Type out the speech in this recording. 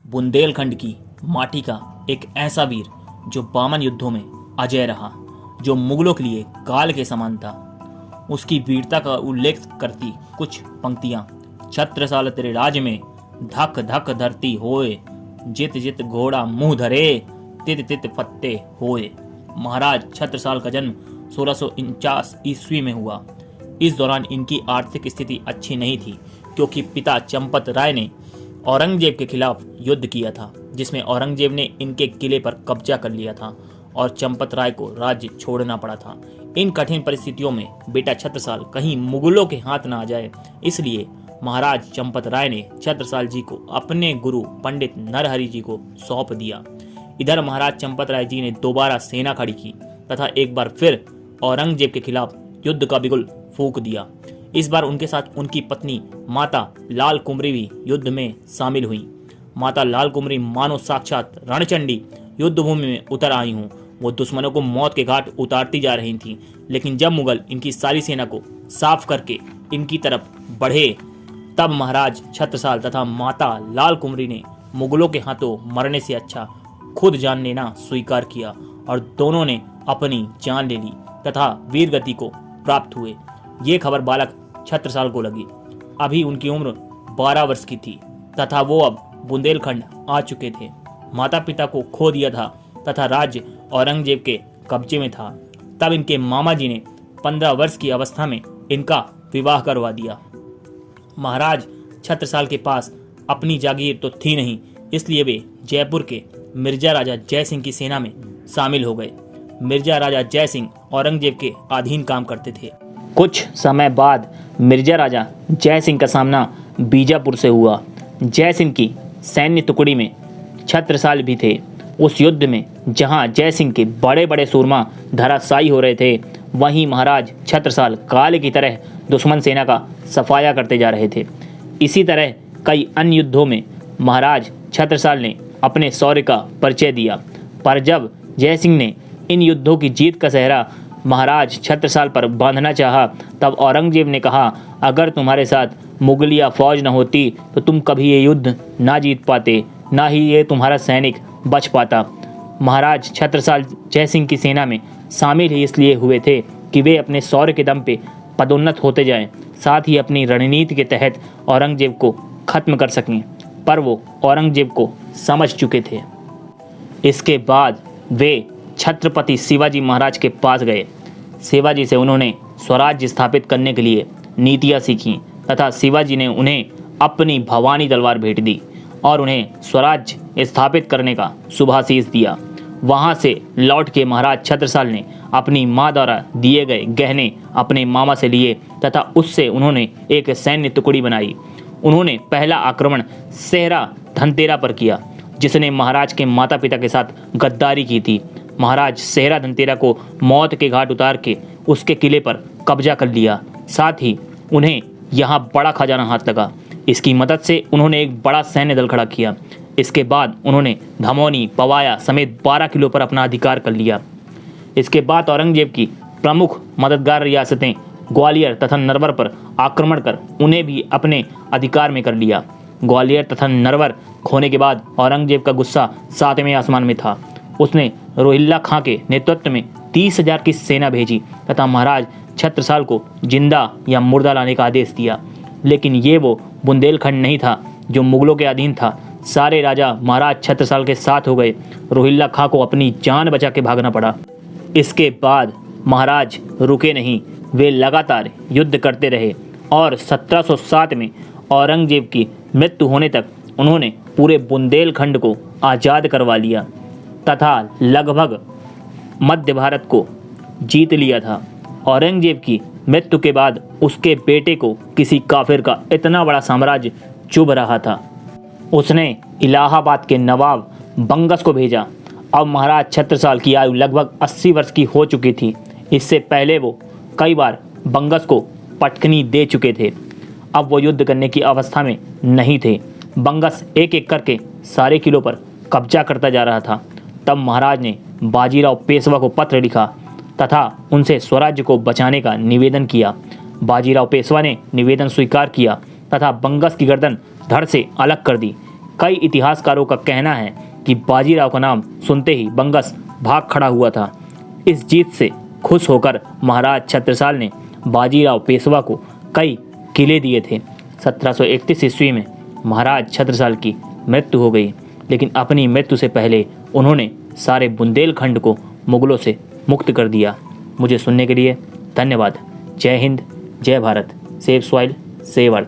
बुंदेलखंड की माटी का एक ऐसा वीर जो बामन युद्धों में अजय रहा, जो मुगलों के लिए काल के समान था। उसकी वीरता का उल्लेख करती कुछ पंक्तियां। छत्रसाल तेरे राज में धक धक धरती होए, जित जित घोड़ा मुंह धरे, तित तित फत्ते होए। महाराज छत्रसाल का जन्म 1649 ईस्वी में हुआ। इस दौरान इनकी आर्थिक स्थिति अच्छी नहीं थी, क्योंकि पिता चंपत राय ने औरंगजेब के खिलाफ युद्ध किया था, जिसमें औरंगजेब ने इनके किले पर कब्जा कर लिया था और चंपत राय को राज्य छोड़ना पड़ा था। इन कठिन परिस्थितियों में बेटा छत्रसाल कहीं मुगलों के हाथ न आ जाए, इसलिए महाराज चंपत राय ने छत्रसाल जी को अपने गुरु पंडित नरहरि जी को सौंप दिया। इधर महाराज चंपत राय जी ने दोबारा सेना खड़ी की तथा एक बार फिर औरंगजेब के खिलाफ युद्ध का बिगुल फूंक दिया। इस बार उनके साथ उनकी पत्नी माता लाल कुमरी भी युद्ध में शामिल हुई। माता लाल कुमरी मानो साक्षात रणचंडी युद्ध भूमि में उतर आई हूँ। वो दुश्मनों को मौत के घाट उतारती जा रही थीं, लेकिन जब मुगल इनकी सारी सेना को साफ करके इनकी तरफ बढ़े, तब महाराज छत्रसाल तथा माता लाल कुमरी ने मुगलों के हाथों मरने से अच्छा खुद जान लेना स्वीकार किया और दोनों ने अपनी जान ले ली तथा वीरगति को प्राप्त हुए। ये खबर बालक छत्रसाल को लगी। अभी उनकी उम्र 12 वर्ष की थी तथा वो अब बुंदेलखंड आ चुके थे। माता पिता को खो दिया था तथा राज्य औरंगजेब के कब्जे में था। तब इनके मामा जी ने 15 वर्ष की अवस्था में इनका विवाह करवा दिया। महाराज छत्रसाल के पास अपनी जागीर तो थी नहीं, इसलिए वे जयपुर के मिर्जा राजा जय सिंह की सेना में शामिल हो गए। मिर्जा राजा जय सिंह औरंगजेब के अधीन काम करते थे। कुछ समय बाद मिर्जा राजा जय सिंह का सामना बीजापुर से हुआ। जय सिंह की सैन्य टुकड़ी में छत्रसाल भी थे। उस युद्ध में जहां जय सिंह के बड़े बड़े सूरमा धराशायी हो रहे थे, वहीं महाराज छत्रसाल काले की तरह दुश्मन सेना का सफाया करते जा रहे थे। इसी तरह कई अन्य युद्धों में महाराज छत्रसाल ने अपने शौर्य का परिचय दिया, पर जब जय सिंह ने इन युद्धों की जीत का सेहरा महाराज छत्रसाल पर बांधना चाहा, तब औरंगजेब ने कहा, अगर तुम्हारे साथ मुगलिया फौज न होती तो तुम कभी ये युद्ध ना जीत पाते, ना ही ये तुम्हारा सैनिक बच पाता। महाराज छत्रसाल जय सिंह की सेना में शामिल ही इसलिए हुए थे कि वे अपने शौर्य के दम पे पदोन्नत होते जाएं, साथ ही अपनी रणनीति के तहत औरंगजेब को खत्म कर सकें। पर वो औरंगजेब को समझ चुके थे। इसके बाद वे छत्रपति शिवाजी महाराज के पास गए। शिवाजी से उन्होंने स्वराज्य स्थापित करने के लिए नीतियाँ सीखीं तथा शिवाजी ने उन्हें अपनी भवानी तलवार भेंट दी और उन्हें स्वराज्य स्थापित करने का शुभाशीष दिया। वहाँ से लौट के महाराज छत्रसाल ने अपनी माँ द्वारा दिए गए गहने अपने मामा से लिए तथा उससे उन्होंने एक सैन्य टुकड़ी बनाई। उन्होंने पहला आक्रमण सेहरा धनतेरा पर किया, जिसने महाराज के माता पिता के साथ गद्दारी की थी। महाराज सेहरा धनतेरा को मौत के घाट उतार के उसके किले पर कब्जा कर लिया। साथ ही उन्हें यहाँ बड़ा खजाना हाथ लगा। इसकी मदद से उन्होंने एक बड़ा सैन्य दल खड़ा किया। इसके बाद उन्होंने धमौनी, पवाया समेत 12 किलों पर अपना अधिकार कर लिया। इसके बाद औरंगजेब की प्रमुख मददगार रियासतें ग्वालियर तथा नरवर पर आक्रमण कर उन्हें भी अपने अधिकार में कर लिया। ग्वालियर तथा नरवर खोने के बाद औरंगजेब का गुस्सा 7वें आसमान में था। उसने रोहिल्ला खां के नेतृत्व में 30,000 की सेना भेजी तथा महाराज छत्रसाल को जिंदा या मुर्दा लाने का आदेश दिया। लेकिन ये वो बुंदेलखंड नहीं था जो मुगलों के अधीन था। सारे राजा महाराज छत्रसाल के साथ हो गए। रोहिल्ला खां को अपनी जान बचा के भागना पड़ा। इसके बाद महाराज रुके नहीं, वे लगातार युद्ध करते रहे और 1707 में औरंगजेब की मृत्यु होने तक उन्होंने पूरे बुंदेलखंड को आज़ाद करवा लिया तथा लगभग मध्य भारत को जीत लिया था। औरंगजेब की मृत्यु के बाद उसके बेटे को किसी काफिर का इतना बड़ा साम्राज्य चुभ रहा था। उसने इलाहाबाद के नवाब बंगस को भेजा। अब महाराज छत्रसाल की आयु लगभग 80 वर्ष की हो चुकी थी। इससे पहले वो कई बार बंगस को पटकनी दे चुके थे। अब वो युद्ध करने की अवस्था में नहीं थे। बंगस एक एक करके सारे किलों पर कब्जा करता जा रहा था। तब महाराज ने बाजीराव पेशवा को पत्र लिखा तथा उनसे स्वराज्य को बचाने का निवेदन किया। बाजीराव पेशवा ने निवेदन स्वीकार किया तथा बंगस की गर्दन धड़ से अलग कर दी। कई इतिहासकारों का कहना है कि बाजीराव का नाम सुनते ही बंगस भाग खड़ा हुआ था। इस जीत से खुश होकर महाराज छत्रसाल ने बाजीराव पेशवा को कई किले दिए थे। 1731 ईस्वी में महाराज छत्रसाल की मृत्यु हो गई, लेकिन अपनी मृत्यु से पहले उन्होंने सारे बुंदेलखंड को मुगलों से मुक्त कर दिया। मुझे सुनने के लिए धन्यवाद। जय हिंद, जय Bharat. Save soil, save earth.